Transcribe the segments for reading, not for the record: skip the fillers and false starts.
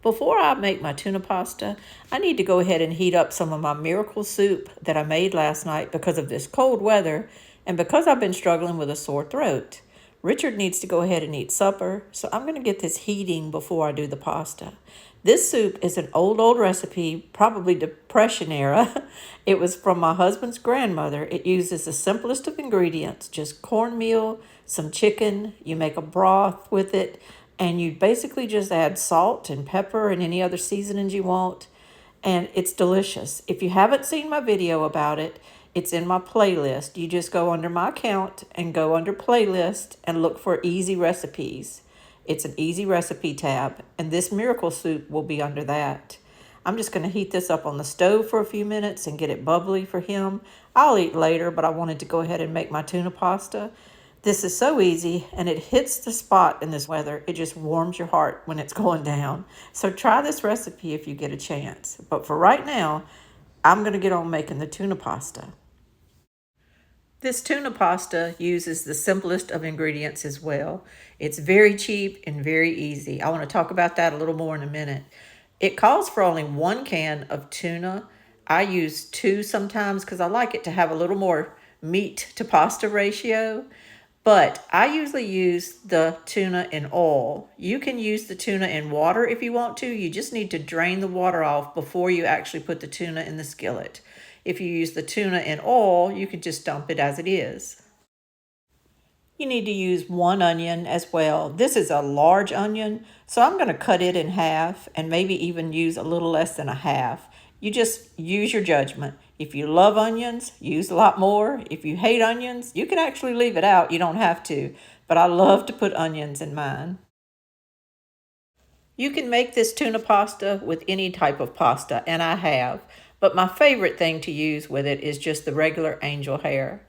Before I make my tuna pasta, I need to go ahead and heat up some of my miracle soup that I made last night because of this cold weather and because I've been struggling with a sore throat. Richard needs to go ahead and eat supper, so I'm going to get this heating before I do the pasta. This soup is an old recipe, probably Depression era. It was from my husband's grandmother. It uses the simplest of ingredients, just cornmeal, some chicken. You make a broth with it, and you basically just add salt and pepper and any other seasonings you want, and it's delicious. If you haven't seen my video about it, it's in my playlist. You just go under my account and go under playlist and look for easy recipes. It's an easy recipe tab, and this miracle soup will be under that. I'm just going to heat this up on the stove for a few minutes and get it bubbly for him. I'll eat later, but I wanted to go ahead and make my tuna pasta. This is so easy, and it hits the spot in this weather. It just warms your heart when it's going down. So try this recipe if you get a chance. But for right now, I'm going to get on making the tuna pasta. This tuna pasta uses the simplest of ingredients as well. It's very cheap and very easy. I want to talk about that a little more in a minute. It calls for only 1 can of tuna. I use 2 sometimes because I like it to have a little more meat to pasta ratio. But I usually use the tuna in oil. You can use the tuna in water if you want to. You just need to drain the water off before you actually put the tuna in the skillet. If you use the tuna in oil, you can just dump it as it is. You need to use 1 onion as well. This is a large onion, so I'm going to cut it in half and maybe even use a little less than a half. You just use your judgment. If you love onions, use a lot more. If you hate onions, you can actually leave it out. You don't have to, but I love to put onions in mine. You can make this tuna pasta with any type of pasta, and I have, but my favorite thing to use with it is just the regular angel hair.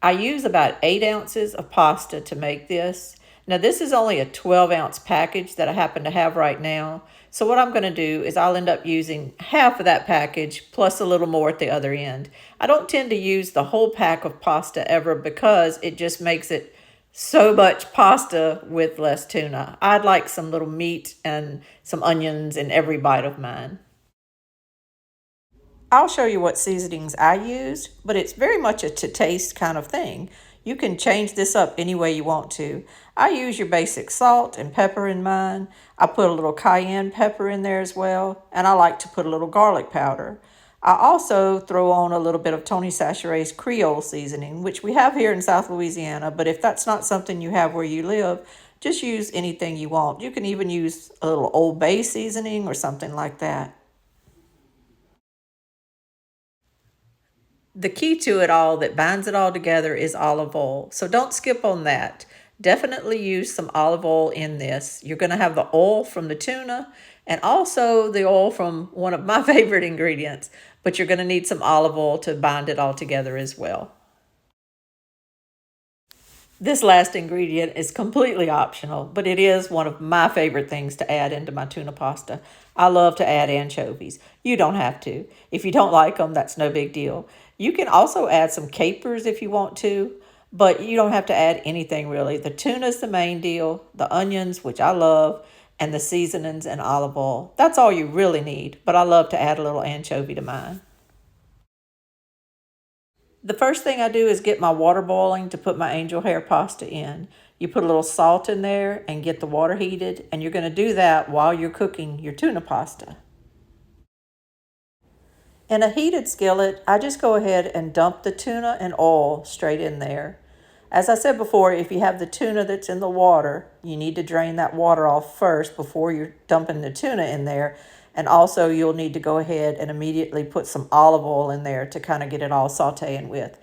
I use about 8 ounces of pasta to make this. Now this is only a 12-ounce package that I happen to have right now. So what I'm going to do is I'll end up using half of that package plus a little more at the other end. I don't tend to use the whole pack of pasta ever because it just makes it so much pasta with less tuna. I'd like some little meat and some onions in every bite of mine. I'll show you what seasonings I use, but it's very much a to taste kind of thing. You can change this up any way you want to. I use your basic salt and pepper in mine. I put a little cayenne pepper in there as well, and I like to put a little garlic powder. I also throw on a little bit of Tony Chachere's Creole seasoning, which we have here in South Louisiana, but if that's not something you have where you live, just use anything you want. You can even use a little Old Bay seasoning or something like that. The key to it all that binds it all together is olive oil. So don't skip on that. Definitely use some olive oil in this. You're going to have the oil from the tuna and also the oil from one of my favorite ingredients, but you're going to need some olive oil to bind it all together as well. This last ingredient is completely optional, but it is one of my favorite things to add into my tuna pasta. I love to add anchovies. You don't have to. If you don't like them, that's no big deal. You can also add some capers if you want to, but you don't have to add anything really. The tuna is the main deal, the onions, which I love, and the seasonings and olive oil. That's all you really need, but I love to add a little anchovy to mine. The first thing I do is get my water boiling to put my angel hair pasta in. You put a little salt in there and get the water heated, and you're going to do that while you're cooking your tuna pasta. In a heated skillet, I just go ahead and dump the tuna and oil straight in there. As I said before, if you have the tuna that's in the water, you need to drain that water off first before you're dumping the tuna in there. And also you'll need to go ahead and immediately put some olive oil in there to kind of get it all sauteing with.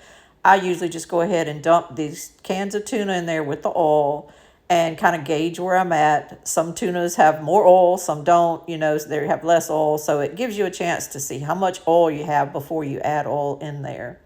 I usually just go ahead and dump these cans of tuna in there with the oil and kind of gauge where I'm at. Some tunas have more oil, some don't, so they have less oil. So it gives you a chance to see how much oil you have before you add oil in there.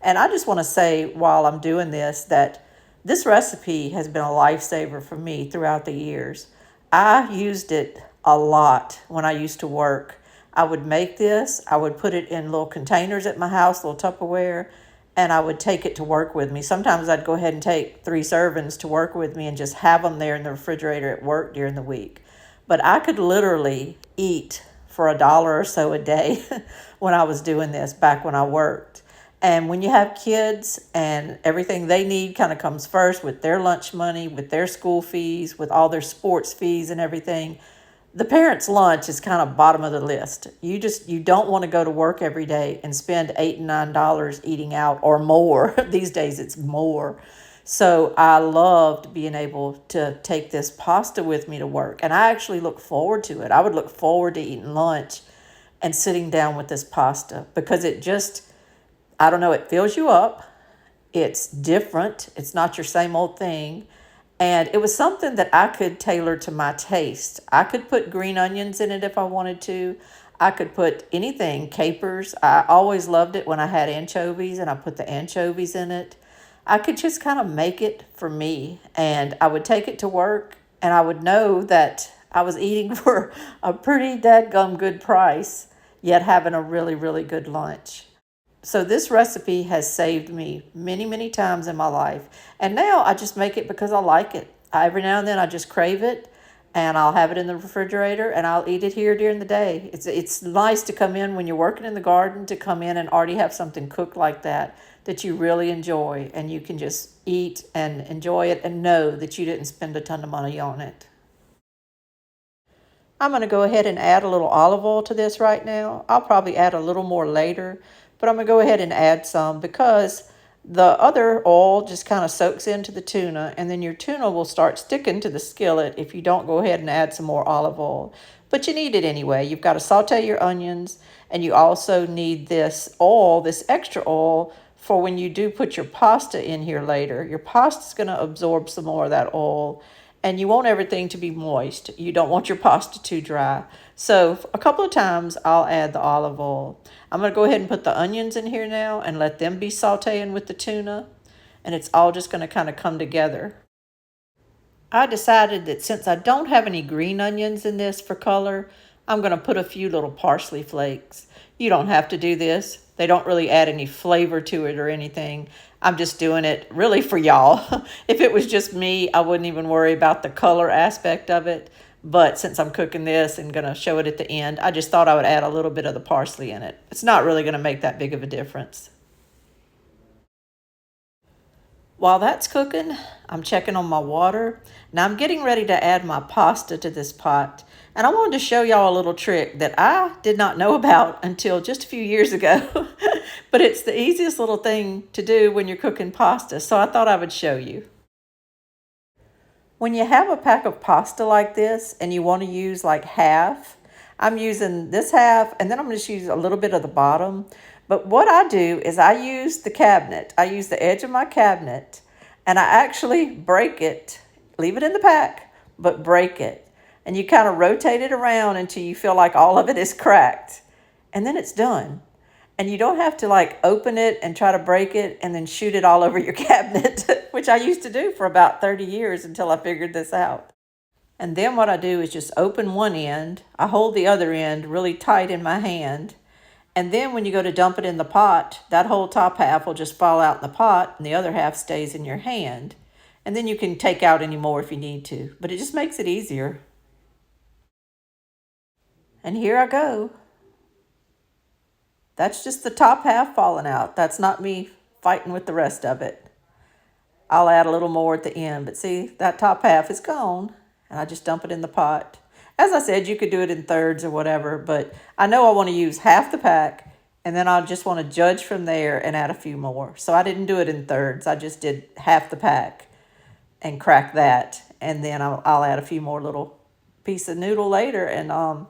And I just want to say while I'm doing this that this recipe has been a lifesaver for me throughout the years. I used it a lot when I used to work. I would make this, I would put it in little containers at my house, little Tupperware, and I would take it to work with me. Sometimes I'd go ahead and take 3 servings to work with me and just have them there in the refrigerator at work during the week. But I could literally eat for $1 or so a day when I was doing this back when I worked. And when you have kids and everything they need kind of comes first with their lunch money, with their school fees, with all their sports fees and everything, the parents' lunch is kind of bottom of the list. You don't want to go to work every day and spend $8 and $9 eating out or more. These days it's more. So I loved being able to take this pasta with me to work. And I actually look forward to it. I would look forward to eating lunch and sitting down with this pasta because it just, I don't know, it fills you up. It's different. It's not your same old thing. And it was something that I could tailor to my taste. I could put green onions in it if I wanted to. I could put anything, capers. I always loved it when I had anchovies and I put the anchovies in it. I could just kind of make it for me and I would take it to work and I would know that I was eating for a pretty dadgum good price, yet having a really, really good lunch. So this recipe has saved me many, many times in my life. And now I just make it because I like it. Every now and then I just crave it and I'll have it in the refrigerator and I'll eat it here during the day. It's nice to come in when you're working in the garden to come in and already have something cooked like that that you really enjoy and you can just eat and enjoy it and know that you didn't spend a ton of money on it. I'm going to go ahead and add a little olive oil to this right now. I'll probably add a little more later, but I'm going to go ahead and add some because the other oil just kind of soaks into the tuna and then your tuna will start sticking to the skillet if you don't go ahead and add some more olive oil. But you need it anyway. You've got to saute your onions and you also need this oil, this extra oil for when you do put your pasta in here later. Your pasta is going to absorb some more of that oil and you want everything to be moist. You don't want your pasta too dry. So a couple of times I'll add the olive oil. I'm going to go ahead and put the onions in here now and let them be sauteing with the tuna. And it's all just going to kind of come together. I decided that since I don't have any green onions in this for color, I'm going to put a few little parsley flakes. You don't have to do this. They don't really add any flavor to it or anything. I'm just doing it really for y'all. If it was just me, I wouldn't even worry about the color aspect of it. But since I'm cooking this and going to show it at the end, I just thought I would add a little bit of the parsley in it. It's not really going to make that big of a difference. While that's cooking, I'm checking on my water. Now I'm getting ready to add my pasta to this pot. And I wanted to show y'all a little trick that I did not know about until just a few years ago. But it's the easiest little thing to do when you're cooking pasta, so I thought I would show you. When you have a pack of pasta like this and you want to use like half, I'm using this half and then I'm going to use a little bit of the bottom. But what I do is I use the cabinet. I use the edge of my cabinet and I actually break it, leave it in the pack, but break it. And you kind of rotate it around until you feel like all of it is cracked. And then it's done. And you don't have to like open it and try to break it and then shoot it all over your cabinet, which I used to do for about 30 years until I figured this out. And then what I do is just open one end. I hold the other end really tight in my hand. And then when you go to dump it in the pot, that whole top half will just fall out in the pot and the other half stays in your hand. And then you can take out any more if you need to, but it just makes it easier. And here I go. That's just the top half falling out. That's not me fighting with the rest of it. I'll add a little more at the end, but see, that top half is gone. And I just dump it in the pot. As I said, you could do it in thirds or whatever, but I know I want to use half the pack, and then I just want to judge from there and add a few more. So I didn't do it in thirds. I just did half the pack and crack that, and then I'll add a few more little pieces of noodle later and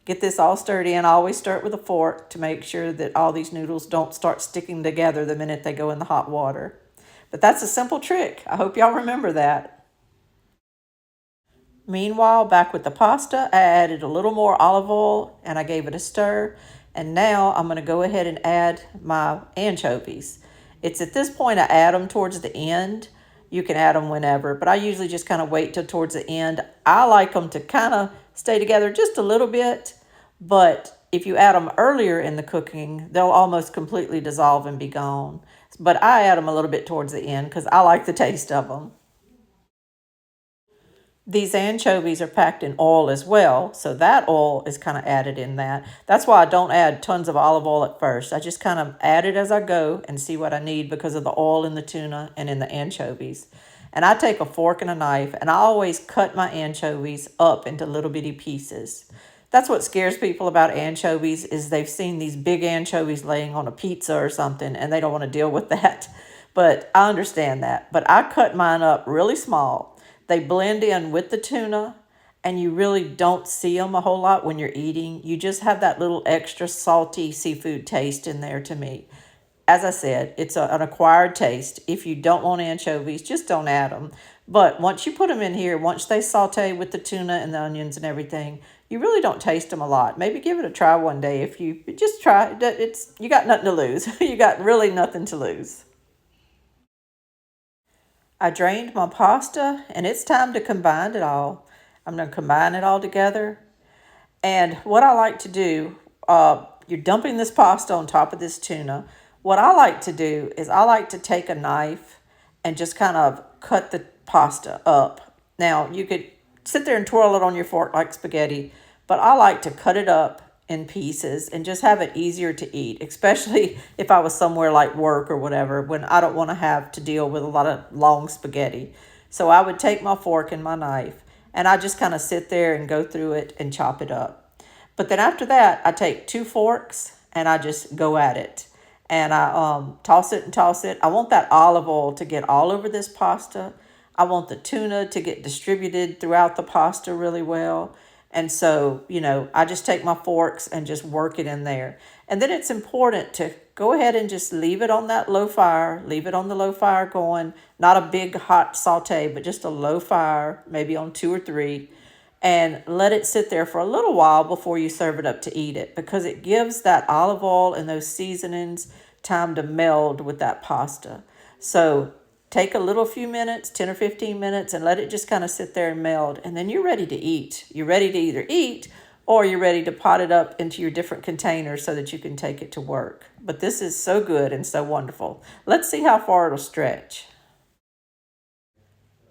get this all stirred in. I always stir it with a fork to make sure that all these noodles don't start sticking together the minute they go in the hot water. But that's a simple trick. I hope y'all remember that. Meanwhile, back with the pasta, I added a little more olive oil and I gave it a stir. And now I'm going to go ahead and add my anchovies. It's at this point I add them towards the end. You can add them whenever, but I usually just kind of wait till towards the end. I like them to kind of stay together just a little bit, but if you add them earlier in the cooking, they'll almost completely dissolve and be gone. But I add them a little bit towards the end because I like the taste of them. These anchovies are packed in oil as well, so that oil is kind of added in that. That's why I don't add tons of olive oil at first. I just kind of add it as I go and see what I need because of the oil in the tuna and in the anchovies. And I take a fork and a knife, and I always cut my anchovies up into little bitty pieces. That's what scares people about anchovies is they've seen these big anchovies laying on a pizza or something and they don't want to deal with that. But I understand that. But I cut mine up really small. They blend in with the tuna and you really don't see them a whole lot when you're eating. You just have that little extra salty seafood taste in there to me. As I said, it's an acquired taste. If you don't want anchovies, just don't add them. But once you put them in here, once they saute with the tuna and the onions and everything, you really don't taste them a lot. Maybe give it a try one day. If you just try it, you got nothing to lose. You got really nothing to lose. I drained my pasta and it's time to combine it all. I'm going to combine it all together. And what I like to do, you're dumping this pasta on top of this tuna. What I like to do is I like to take a knife and just kind of cut the pasta up. Now, you could sit there and twirl it on your fork like spaghetti, but I like to cut it up in pieces and just have it easier to eat, especially if I was somewhere like work or whatever, when I don't want to have to deal with a lot of long spaghetti. So I would take my fork and my knife and I just kind of sit there and go through it and chop it up. But then after that, I take two forks and I just go at it. And I toss it and toss it. I want that olive oil to get all over this pasta. I want the tuna to get distributed throughout the pasta really well. And so, I just take my forks and just work it in there. And then it's important to go ahead and just leave it on that low fire. Leave it on the low fire going, not a big hot saute, but just a low fire, maybe on 2 or 3. And let it sit there for a little while before you serve it up to eat it because it gives that olive oil and those seasonings time to meld with that pasta. So take a little few minutes, 10 or 15 minutes, and let it just kind of sit there and meld. And then you're ready to eat. You're ready to either eat or you're ready to pot it up into your different containers so that you can take it to work. But this is so good and so wonderful. Let's see how far it'll stretch.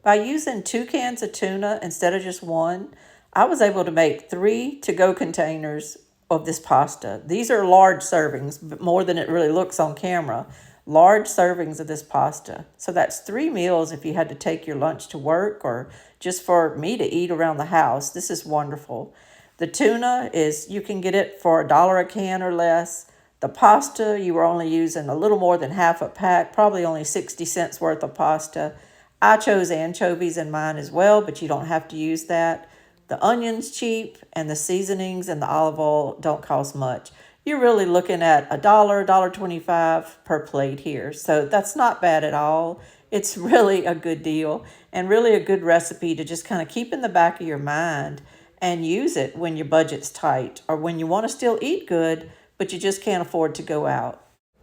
By using 2 cans of tuna instead of just one, I was able to make 3 to-go containers of this pasta. These are large servings, but more than it really looks on camera. Large servings of this pasta. So that's 3 meals if you had to take your lunch to work or just for me to eat around the house. This is wonderful. The tuna is, you can get it for $1 a can or less. The pasta, you were only using a little more than half a pack, probably only 60 cents worth of pasta. I chose anchovies in mine as well, but you don't have to use that. The onions cheap and the seasonings and the olive oil don't cost much. You're really looking at $1, $1.25 per plate here. So that's not bad at all. It's really a good deal and really a good recipe to just kind of keep in the back of your mind and use it when your budget's tight or when you want to still eat good, but you just can't afford to go out.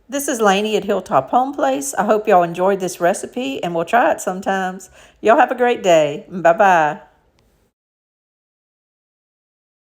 This is Lainey at Hilltop Home Place. I hope y'all enjoyed this recipe and we'll try it sometimes. Y'all have a great day. Bye-bye.